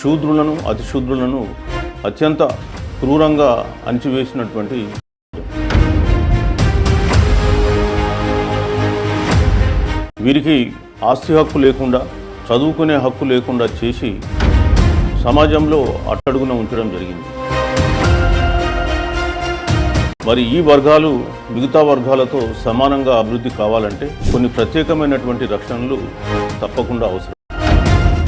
శూద్రులను అతిశూద్రులను అత్యంత క్రూరంగా అణిచివేసినటువంటి వీరికి ఆస్తి హక్కు లేకుండా చదువుకునే హక్కు లేకుండా చేసి సమాజంలో అట్టడుగున ఉంచడం జరిగింది. మరి ఈ వర్గాలు మిగతా వర్గాలతో సమానంగా అభివృద్ధి కావాలంటే కొన్ని ప్రత్యేకమైనటువంటి రక్షణలు తప్పకుండా అవసరం.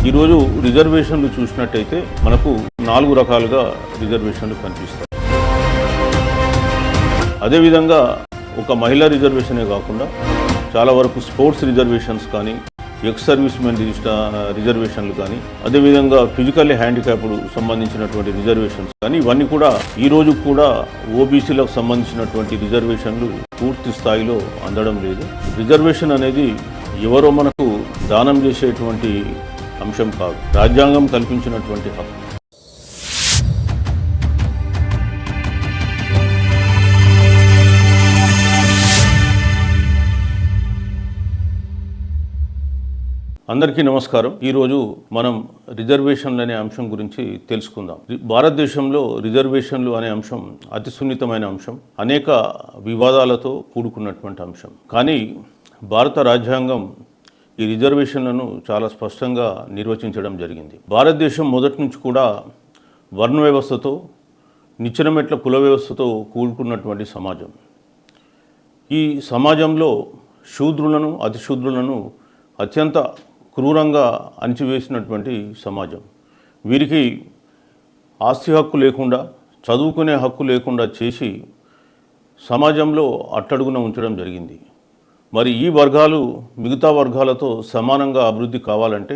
ఈరోజు రిజర్వేషన్లు చూసినట్టయితే మనకు 4 రకాలుగా రిజర్వేషన్లు కనిపిస్తాయి. అదేవిధంగా ఒక మహిళా రిజర్వేషనే కాకుండా చాలా వరకు స్పోర్ట్స్ రిజర్వేషన్స్ కానీ, ఎక్స్ సర్వీస్ మెన్ రిజర్వేషన్లు కానీ, అదేవిధంగా ఫిజికల్లీ హ్యాండిక్యాప్డ్ సంబంధించినటువంటి రిజర్వేషన్స్ కానీ, ఇవన్నీ కూడా ఈ రోజు కూడా ఓబీసీలకు సంబంధించినటువంటి రిజర్వేషన్లు పూర్తి స్థాయిలో అందడం లేదు. రిజర్వేషన్ అనేది ఎవరో మనకు దానం చేసేటువంటి అంశం కాదు, రాజ్యాంగం కల్పించినటువంటి హక్కు. అందరికీ నమస్కారం. ఈరోజు మనం రిజర్వేషన్లు అనే అంశం గురించి తెలుసుకుందాం. భారతదేశంలో రిజర్వేషన్లు అనే అంశం అతి సున్నితమైన అంశం, అనేక వివాదాలతో కూడుకున్నటువంటి అంశం. కానీ భారత రాజ్యాంగం ఈ రిజర్వేషన్లను చాలా స్పష్టంగా నిర్వచించడం జరిగింది. భారతదేశం మొదటి నుంచి కూడా వర్ణ వ్యవస్థతో, నిచ్చెనమెట్ల కుల వ్యవస్థతో కూడుకున్నటువంటి సమాజం. ఈ సమాజంలో శూద్రులను అతిశూద్రులను అత్యంత క్రూరంగా అణిచివేసినటువంటి సమాజం. వీరికి ఆస్తి హక్కు లేకుండా, చదువుకునే హక్కు లేకుండా చేసి సమాజంలో అట్టడుగున ఉంచడం జరిగింది. మరి ఈ వర్గాలు మిగతా వర్గాలతో సమానంగా అభివృద్ధి కావాలంటే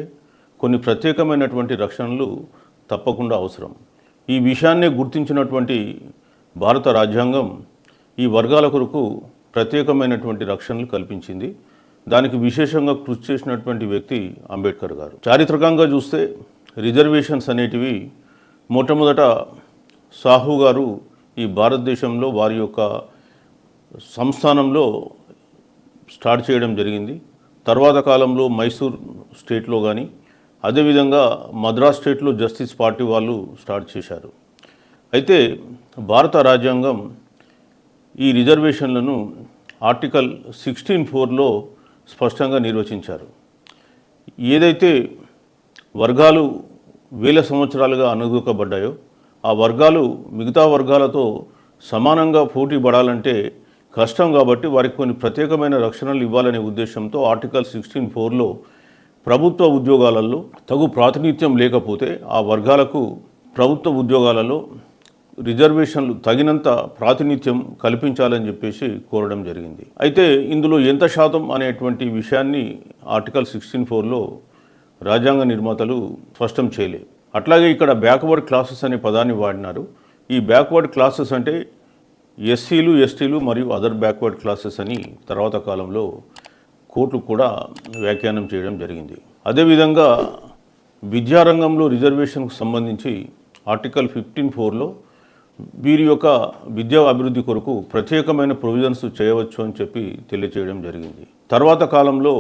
కొన్ని ప్రత్యేకమైనటువంటి రక్షణలు తప్పకుండా అవసరం. ఈ విషయాన్నే గుర్తించినటువంటి భారత రాజ్యాంగం ఈ వర్గాల కొరకు ప్రత్యేకమైనటువంటి రక్షణలు కల్పించింది. దానికి విశేషంగా కృషి చేసినటువంటి వ్యక్తి అంబేద్కర్ గారు. చారిత్రకంగా చూస్తే రిజర్వేషన్స్ అనేటివి మొట్టమొదట సాహు గారు ఈ భారతదేశంలో వారి యొక్క సంస్థానంలో స్టార్ట్ చేయడం జరిగింది. తర్వాత కాలంలో మైసూర్ స్టేట్లో కానీ, అదేవిధంగా మద్రాస్ స్టేట్లో జస్టిస్ పార్టీ వాళ్ళు స్టార్ట్ చేశారు. అయితే భారత రాజ్యాంగం ఈ రిజర్వేషన్లను ఆర్టికల్ 16(4)లో స్పష్టంగా నిర్వచించారు. ఏదైతే వర్గాలు వేల సంవత్సరాలుగా అణగదొక్కబడ్డాయో ఆ వర్గాలు మిగతా వర్గాలతో సమానంగా పోటీ పడాలంటే కష్టం, కాబట్టి వారికి కొన్ని ప్రత్యేకమైన రక్షణలు ఇవ్వాలనే ఉద్దేశంతో ఆర్టికల్ 16(4)లో ప్రభుత్వ ఉద్యోగాలలో తగు ప్రాతినిధ్యం లేకపోతే ఆ వర్గాలకు ప్రభుత్వ ఉద్యోగాలలో రిజర్వేషన్లు తగినంత ప్రాతినిధ్యం కల్పించాలని చెప్పేసి కోరడం జరిగింది. అయితే ఇందులో ఎంత శాతం అనేటువంటి విషయాన్ని ఆర్టికల్ 16(4)లో రాజ్యాంగ నిర్మాతలు స్పష్టం చేయలేదు. అట్లాగే ఇక్కడ బ్యాక్వర్డ్ క్లాసెస్ అనే పదాన్ని వాడినారు. ఈ బ్యాక్వర్డ్ క్లాసెస్ అంటే ఎస్సీలు, ఎస్టీలు మరియు అదర్ బ్యాక్వర్డ్ క్లాసెస్ అని తర్వాత కాలంలో కోర్టు కూడా వ్యాఖ్యానం చేయడం జరిగింది. అదేవిధంగా విద్యారంగంలో రిజర్వేషన్కు సంబంధించి ఆర్టికల్ 15(4)లో వీరి యొక్క విద్యా అభివృద్ధి కొరకు ప్రత్యేకమైన ప్రొవిజన్స్ చేయవచ్చు అని చెప్పి తెలియచేయడం జరిగింది. తర్వాత కాలంలో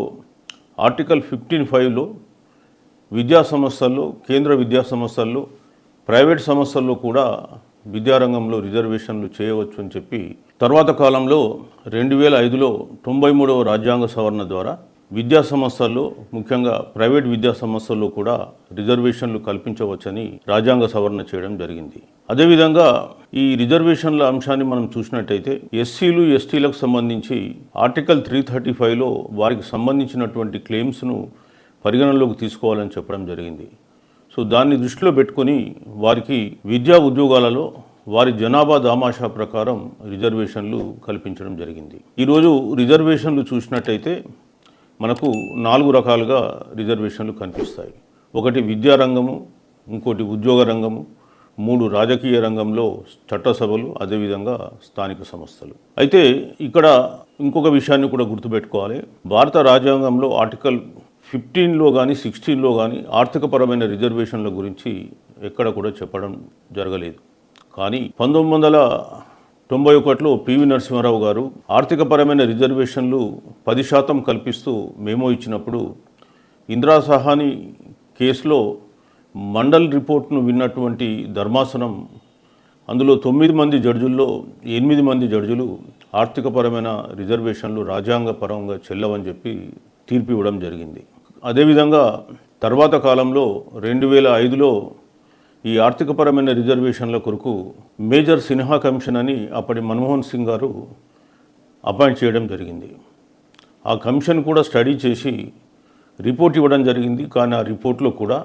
ఆర్టికల్ 15(5)లో విద్యా సంస్థల్లో, కేంద్ర విద్యా సంస్థల్లో, ప్రైవేట్ సంస్థల్లో కూడా విద్యారంగంలో రిజర్వేషన్లు చేయవచ్చు అని చెప్పి తర్వాత కాలంలో 2005లో 93వ రాజ్యాంగ సవరణ ద్వారా విద్యా సంస్థల్లో, ముఖ్యంగా ప్రైవేట్ విద్యా సంస్థల్లో కూడా రిజర్వేషన్లు కల్పించవచ్చని రాజ్యాంగ సవరణ చేయడం జరిగింది. అదేవిధంగా ఈ రిజర్వేషన్ల అంశాన్ని మనం చూసినట్టయితే ఎస్సీలు, ఎస్టీలకు సంబంధించి ఆర్టికల్ 335లో వారికి సంబంధించినటువంటి క్లెయిమ్స్ను పరిగణనలోకి తీసుకోవాలని చెప్పడం జరిగింది. సో దాన్ని దృష్టిలో పెట్టుకొని వారికి విద్యా ఉద్యోగాలలో వారి జనాభా దామాషా ప్రకారం రిజర్వేషన్లు కల్పించడం జరిగింది. ఈరోజు రిజర్వేషన్లు చూసినట్టయితే మనకు 4 రకాలుగా రిజర్వేషన్లు కనిపిస్తాయి. ఒకటి విద్యారంగము, ఇంకోటి ఉద్యోగ రంగము, 3 రాజకీయ రంగంలో చట్టసభలు, అదేవిధంగా స్థానిక సంస్థలు. అయితే ఇక్కడ ఇంకొక విషయాన్ని కూడా గుర్తుపెట్టుకోవాలి. భారత రాజ్యాంగంలో ఆర్టికల్ 15లో కానీ 16లో కానీ ఆర్థికపరమైన రిజర్వేషన్ల గురించి ఎక్కడ కూడా చెప్పడం జరగలేదు. కానీ 1991లో పివి నరసింహారావు గారు ఆర్థికపరమైన రిజర్వేషన్లు 10% కల్పిస్తూ మెమో ఇచ్చినప్పుడు ఇందిరా సహాని కేసులో మండల్ రిపోర్ట్ను విన్నటువంటి ధర్మాసనం అందులో 9 మంది జడ్జిల్లో 8 మంది జడ్జిలు ఆర్థికపరమైన రిజర్వేషన్లు రాజ్యాంగపరంగా చెల్లవని చెప్పి తీర్పు ఇవ్వడం జరిగింది. అదేవిధంగా తర్వాత కాలంలో 2005లో ఈ ఆర్థికపరమైన రిజర్వేషన్ల కొరకు మేజర్ సిన్హా కమిషన్ అని అప్పటి మన్మోహన్ సింగ్ గారు అపాయింట్ చేయడం జరిగింది. ఆ కమిషన్ కూడా స్టడీ చేసి రిపోర్ట్ ఇవ్వడం జరిగింది. కానీ ఆ రిపోర్ట్లో కూడా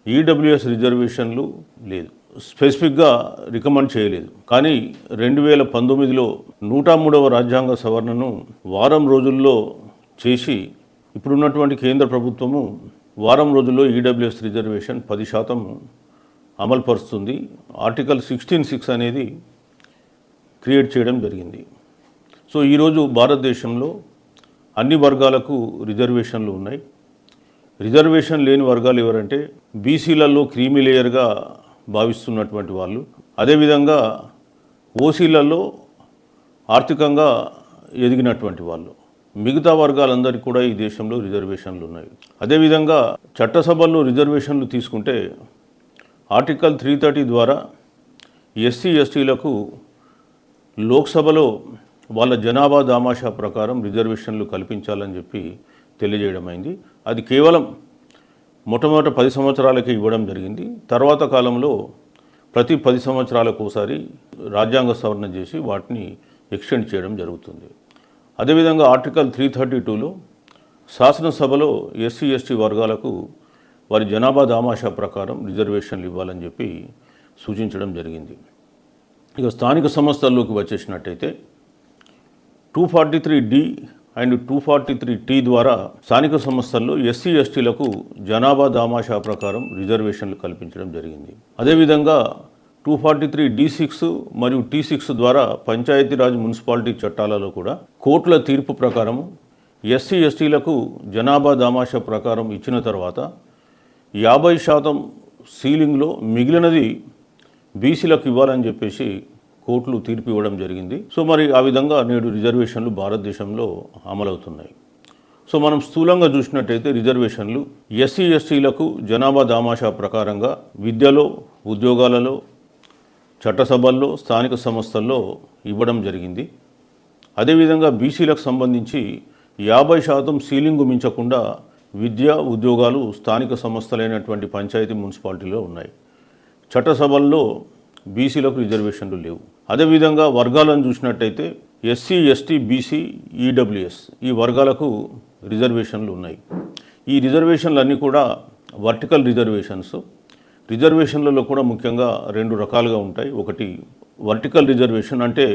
ఈడబ్ల్యూఎస్ రిజర్వేషన్లు లేదు, స్పెసిఫిక్గా రికమెండ్ చేయలేదు. కానీ 2019లో 103వ రాజ్యాంగ సవరణను వారం రోజుల్లో చేసి ఇప్పుడున్నటువంటి కేంద్ర ప్రభుత్వము వారం రోజుల్లో ఈడబ్ల్యూఎస్ రిజర్వేషన్ 10% అమలుపరుస్తుంది. ఆర్టికల్ 16(6) అనేది క్రియేట్ చేయడం జరిగింది. సో ఈరోజు భారతదేశంలో అన్ని వర్గాలకు రిజర్వేషన్లు ఉన్నాయి. రిజర్వేషన్ లేని వర్గాలు ఎవరంటే బీసీలలో క్రీమీ లేయర్గా భావిస్తున్నటువంటి వాళ్ళు, అదేవిధంగా ఓసీలలో ఆర్థికంగా ఎదిగినటువంటి వాళ్ళు, మిగతా వర్గాలందరికీ కూడా ఈ దేశంలో రిజర్వేషన్లు ఉన్నాయి. అదేవిధంగా చట్టసభల్లో రిజర్వేషన్లు తీసుకుంటే ఆర్టికల్ 330 ద్వారా ఎస్సీ ఎస్టీలకు లోక్సభలో వాళ్ళ జనాభా దామాషా ప్రకారం రిజర్వేషన్లు కల్పించాలని చెప్పి తెలియజేయడమైంది. అది కేవలం మొట్టమొదటి 10 సంవత్సరాలకే ఇవ్వడం జరిగింది. తర్వాత కాలంలో ప్రతి 10 సంవత్సరాలకు ఒకసారి రాజ్యాంగ సవరణ చేసి వాటిని ఎక్స్టెండ్ చేయడం జరుగుతుంది. అదేవిధంగా ఆర్టికల్ 332లో శాసనసభలో ఎస్సీ ఎస్టీ వర్గాలకు వారి జనాభా దామాషా ప్రకారం రిజర్వేషన్లు ఇవ్వాలని చెప్పి సూచించడం జరిగింది. ఇక స్థానిక సంస్థల్లోకి వచ్చేసినట్టయితే 243D అండ్ 243T ద్వారా స్థానిక సంస్థల్లో ఎస్సీ ఎస్టీలకు జనాభా దామాషా ప్రకారం రిజర్వేషన్లు కల్పించడం జరిగింది. అదేవిధంగా 243D6 మరియు T6 ద్వారా పంచాయతీరాజ్ మున్సిపాలిటీ చట్టాలలో కూడా కోర్టుల తీర్పు ప్రకారం ఎస్సీ ఎస్టీలకు జనాభా దామాషా ప్రకారం ఇచ్చిన తర్వాత 50% సీలింగ్లో మిగిలినది బీసీలకు ఇవ్వాలని చెప్పేసి కోర్టులు తీర్పు ఇవ్వడం జరిగింది. సో మరి ఆ విధంగా నేడు రిజర్వేషన్లు భారతదేశంలో అమలవుతున్నాయి. సో మనం స్థూలంగా చూసినట్టయితే రిజర్వేషన్లు ఎస్సీ ఎస్టీలకు జనాభా దామాషా ప్రకారంగా విద్యలో, ఉద్యోగాలలో, చట్టసభల్లో, స్థానిక సంస్థల్లో ఇవ్వడం జరిగింది. అదేవిధంగా బీసీలకు సంబంధించి 50% సీలింగు మించకుండా విద్య, ఉద్యోగాలు స్థానిక సంస్థలైనటువంటి పంచాయతీ మున్సిపాలిటీలో ఉన్నాయి. చట్టసభల్లో బీసీలకు రిజర్వేషన్లు లేవు. అదేవిధంగా వర్గాలను చూసినట్టయితే ఎస్సీ ఎస్టీ బీసీ ఈడబ్ల్యూఎస్ ఈ వర్గాలకు రిజర్వేషన్లు ఉన్నాయి. ఈ రిజర్వేషన్లు అన్నీ కూడా వర్టికల్ రిజర్వేషన్స్. రిజర్వేషన్లలో కూడా ముఖ్యంగా 2 రకాలుగా ఉంటాయి. ఒకటి వర్టికల్ రిజర్వేషన్ అంటే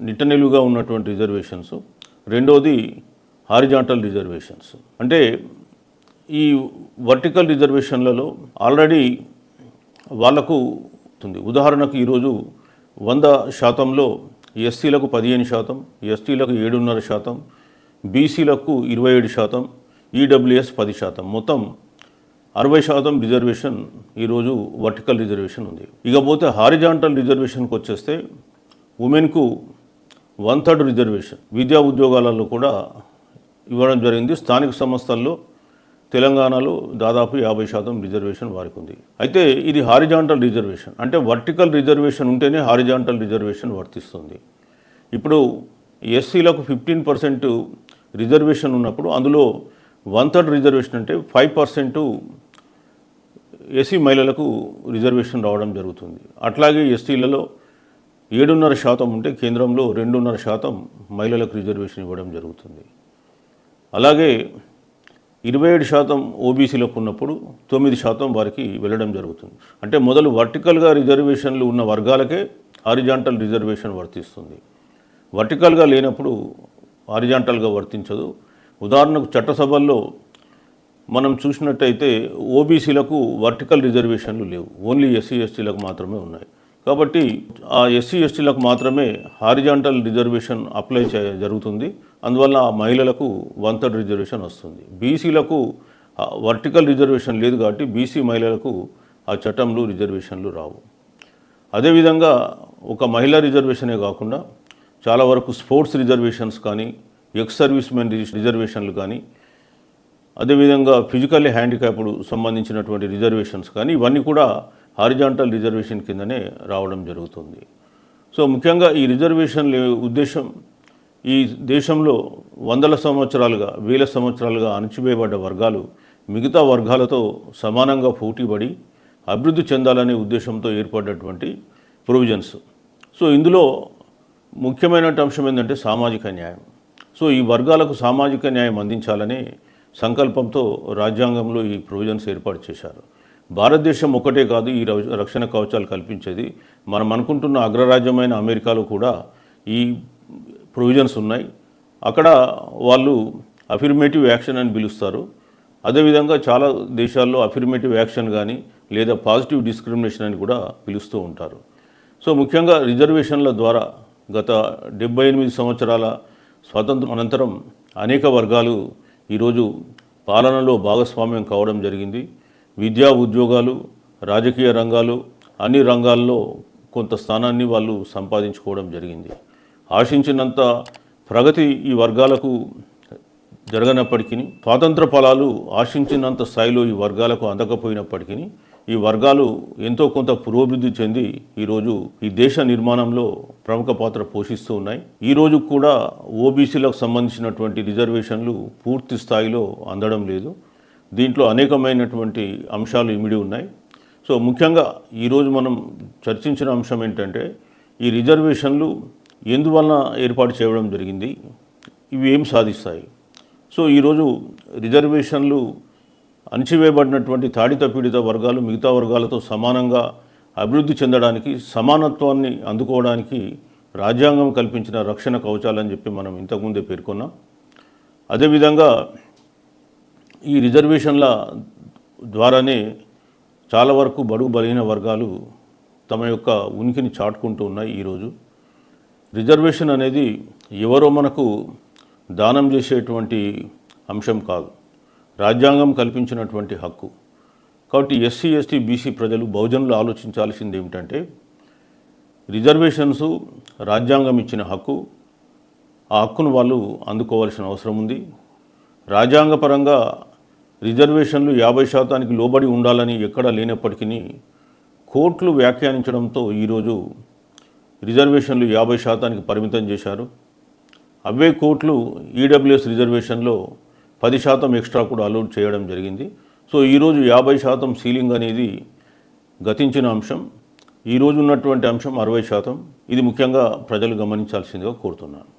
నిట్టనిలువుగా ఉన్నటువంటి రిజర్వేషన్స్. రెండోది హారిజాంటల్ రిజర్వేషన్స్. అంటే ఈ వర్టికల్ రిజర్వేషన్లలో ఆల్రెడీ వాళ్లకు ఉదాహరణకు ఈరోజు 100%లో ఎస్సీలకు 15%, ఎస్టీలకు 7.5%, బీసీలకు 27%, ఈడబ్ల్యూఎస్ 10%, మొత్తం 60% రిజర్వేషన్ ఈరోజు వర్టికల్ రిజర్వేషన్ ఉంది. ఇకపోతే హారిజాంటల్ రిజర్వేషన్కి వచ్చేస్తే ఉమెన్కు 1/3 రిజర్వేషన్ విద్యా ఉద్యోగాలలో కూడా ఇవ్వడం జరిగింది. స్థానిక సంస్థల్లో తెలంగాణలో దాదాపు 50% రిజర్వేషన్ వారికి ఉంది. అయితే ఇది హారిజాంటల్ రిజర్వేషన్ అంటే వర్టికల్ రిజర్వేషన్ ఉంటేనే హారిజాంటల్ రిజర్వేషన్ వర్తిస్తుంది. ఇప్పుడు ఎస్సీలకు 15% రిజర్వేషన్ ఉన్నప్పుడు అందులో 1/3 రిజర్వేషన్ అంటే 5% ఎస్సీ మహిళలకు రిజర్వేషన్ రావడం జరుగుతుంది. అట్లాగే ఎస్టీలలో 7.5% ఉంటే కేంద్రంలో 2.5% మహిళలకు రిజర్వేషన్ ఇవ్వడం జరుగుతుంది. అలాగే 27% ఓబీసీలకు ఉన్నప్పుడు 9% వారికి వెళ్ళడం జరుగుతుంది. అంటే మొదలు వర్టికల్గా రిజర్వేషన్లు ఉన్న వర్గాలకే హారిజాంటల్ రిజర్వేషన్ వర్తిస్తుంది. వర్టికల్గా లేనప్పుడు హారిజాంటల్గా వర్తించదు. ఉదాహరణకు చట్టసభల్లో మనం చూసినట్టయితే ఓబీసీలకు వర్టికల్ రిజర్వేషన్లు లేవు, ఓన్లీ ఎస్సీ ఎస్టీలకు మాత్రమే ఉన్నాయి. కాబట్టి ఆ ఎస్సీ ఎస్టీలకు మాత్రమే హారిజాంటల్ రిజర్వేషన్ అప్లై జరుగుతుంది. అందువల్ల ఆ మహిళలకు 1/3 రిజర్వేషన్ వస్తుంది. బీసీలకు వర్టికల్ రిజర్వేషన్ లేదు కాబట్టి బీసీ మహిళలకు ఆ చట్టంలో రిజర్వేషన్లు రావు. అదేవిధంగా ఒక మహిళా రిజర్వేషనే కాకుండా చాలా వరకు స్పోర్ట్స్ రిజర్వేషన్స్ కానీ, ఎక్స్ సర్వీస్ మెన్ రిజర్వేషన్లు కానీ, అదేవిధంగా ఫిజికల్లీ హ్యాండిక్యాప్డ్ సంబంధించినటువంటి రిజర్వేషన్స్ కానీ ఇవన్నీ కూడా హారిజాంటల్ రిజర్వేషన్ కిందనే రావడం జరుగుతుంది. సో ముఖ్యంగా ఈ రిజర్వేషన్ల ఉద్దేశం ఈ దేశంలో వందల సంవత్సరాలుగా వేల సంవత్సరాలుగా అణచివేయబడ్డ వర్గాలు మిగతా వర్గాలతో సమానంగా పోటీపడి అభివృద్ధి చెందాలనే ఉద్దేశంతో ఏర్పడినటువంటి ప్రొవిజన్స్. సో ఇందులో ముఖ్యమైన అంశం ఏంటంటే సామాజిక న్యాయం. సో ఈ వర్గాలకు సామాజిక న్యాయం అందించాలనే సంకల్పంతో రాజ్యాంగంలో ఈ ప్రొవిజన్స్ ఏర్పాటు చేశారు. భారతదేశం ఒకటే కాదు ఈ రక్షణ కవచాలు కల్పించేది. మనం అనుకుంటున్న అగ్రరాజ్యమైన అమెరికాలో కూడా ఈ ప్రొవిజన్స్ ఉన్నాయి. అక్కడ వాళ్ళు అఫిర్మేటివ్ యాక్షన్ అని పిలుస్తారు. అదేవిధంగా చాలా దేశాల్లో అఫిర్మేటివ్ యాక్షన్ కానీ లేదా పాజిటివ్ డిస్క్రిమినేషన్ అని కూడా పిలుస్తూ ఉంటారు. సో ముఖ్యంగా రిజర్వేషన్ల ద్వారా గత 78 సంవత్సరాల స్వాతంత్రం అనంతరం అనేక వర్గాలు ఈరోజు పాలనలో భాగస్వామ్యం కావడం జరిగింది. విద్యా ఉద్యోగాలు రాజకీయ రంగాలు అన్ని రంగాల్లో కొంత స్థానాన్ని వాళ్ళు సంపాదించుకోవడం జరిగింది. ఆశించినంత ప్రగతి ఈ వర్గాలకు జరగనప్పటికీ స్వాతంత్ర ఫలాలు ఆశించినంత స్థాయిలో ఈ వర్గాలకు అందకపోయినప్పటికీ ఈ వర్గాలు ఎంతో కొంత పురోభివృద్ధి చెంది ఈరోజు ఈ దేశ నిర్మాణంలో ప్రముఖ పాత్ర పోషిస్తూ ఉన్నాయి. ఈరోజు కూడా ఓబీసీలకు సంబంధించినటువంటి రిజర్వేషన్లు పూర్తి స్థాయిలో అందడం లేదు. దీంట్లో అనేకమైనటువంటి అంశాలు ఇమిడి ఉన్నాయి. సో ముఖ్యంగా ఈరోజు మనం చర్చించిన అంశం ఏంటంటే ఈ రిజర్వేషన్లు ఎందువలన ఏర్పాటు చేయడం జరిగింది, ఇవి ఏం సాధిస్తాయి. సో ఈరోజు రిజర్వేషన్లు అణచివేయబడినటువంటి తాడిత పీడిత వర్గాలు మిగతా వర్గాలతో సమానంగా అభివృద్ధి చెందడానికి సమానత్వాన్ని అందుకోవడానికి రాజ్యాంగం కల్పించిన రక్షణ కవచాలని చెప్పి మనం ఇంతకుముందే పేర్కొన్నాం. అదేవిధంగా ఈ రిజర్వేషన్ల ద్వారానే చాలా వరకు బడుగు బలహీన వర్గాలు తమ యొక్క ఉనికిని చాటుకుంటూ ఉన్నాయి. ఈరోజు రిజర్వేషన్ అనేది ఎవరో మనకు దానం చేసేటువంటి అంశం కాదు, రాజ్యాంగం కల్పించినటువంటి హక్కు. కాబట్టి ఎస్సీ ఎస్టీ బీసీ ప్రజలు బహుజనులు ఆలోచించాల్సింది ఏమిటంటే రిజర్వేషన్స్ రాజ్యాంగం ఇచ్చిన హక్కు, ఆ హక్కును వాళ్ళు అందుకోవాల్సిన అవసరం ఉంది. రాజ్యాంగపరంగా రిజర్వేషన్లు 50% లోబడి ఉండాలని ఎక్కడా లేనప్పటికీ కోర్టులు వ్యాఖ్యానించడంతో ఈరోజు రిజర్వేషన్లు 50% పరిమితం చేశారు. అవే కోర్టులు ఈడబ్ల్యూఎస్ రిజర్వేషన్లో 10% ఎక్స్ట్రా కూడా అలౌడ్ చేయడం జరిగింది. సో ఈరోజు 50% సీలింగ్ అనేది గతించిన అంశం. ఈరోజు ఉన్నటువంటి అంశం 60%. ఇది ముఖ్యంగా ప్రజలు గమనించాల్సిందిగా కోరుతున్నాను.